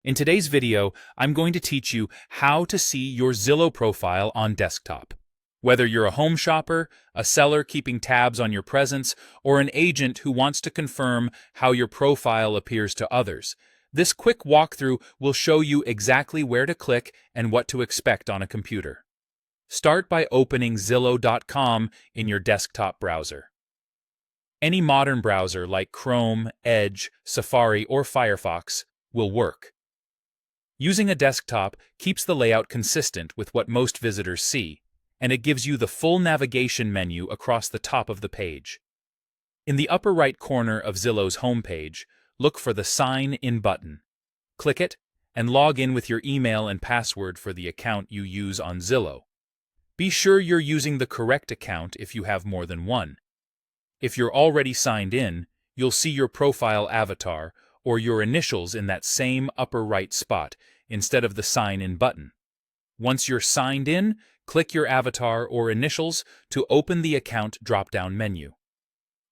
In today's video, I'm going to teach you how to see your Zillow profile on desktop. Whether you're a home shopper, a seller keeping tabs on your presence, or an agent who wants to confirm how your profile appears to others, this quick walkthrough will show you exactly where to click and what to expect on a computer. Start by opening Zillow.com in your desktop browser. Any modern browser like Chrome, Edge, Safari, or Firefox will work. Using a desktop keeps the layout consistent with what most visitors see, and it gives you the full navigation menu across the top of the page. In the upper right corner of Zillow's homepage, look for the Sign In button. Click it, and log in with your email and password for the account you use on Zillow. Be sure you're using the correct account if you have more than one. If you're already signed in, you'll see your profile avatar or your initials in that same upper right spot instead of the Sign In button. Once you're signed in, click your avatar or initials to open the account drop-down menu.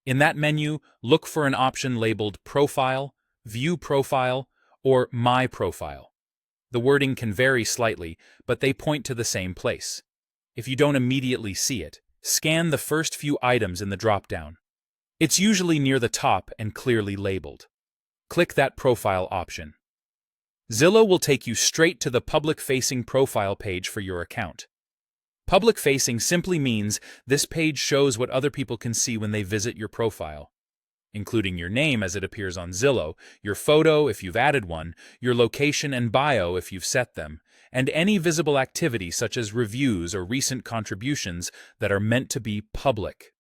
In that menu, look for an option labeled Profile, View Profile, or My Profile. The wording can vary slightly, but they point to the same place. If you don't immediately see it, scan the first few items in the drop-down. It's usually near the top and clearly labeled. Click that profile option. Zillow will take you straight to the public-facing profile page for your account. Public-facing simply means this page shows what other people can see when they visit your profile, including your name as it appears on Zillow, your photo if you've added one, your location and bio if you've set them, and any visible activity such as reviews or recent contributions that are meant to be public.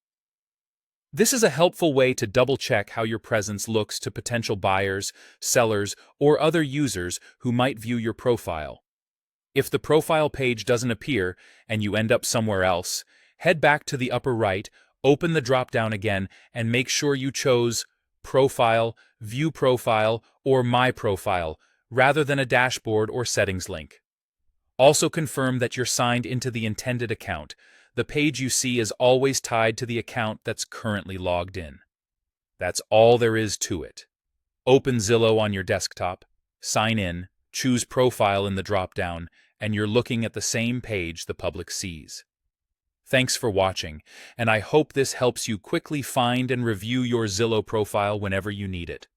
This is a helpful way to double-check how your presence looks to potential buyers, sellers, or other users who might view your profile. If the profile page doesn't appear and you end up somewhere else, head back to the upper right, open the drop-down again, and make sure you chose Profile, View Profile, or My Profile, rather than a dashboard or settings link. Also confirm that you're signed into the intended account. The page you see is always tied to the account that's currently logged in. That's all there is to it. Open Zillow on your desktop, sign in, choose Profile in the drop-down, and you're looking at the same page the public sees. Thanks for watching, and I hope this helps you quickly find and review your Zillow profile whenever you need it.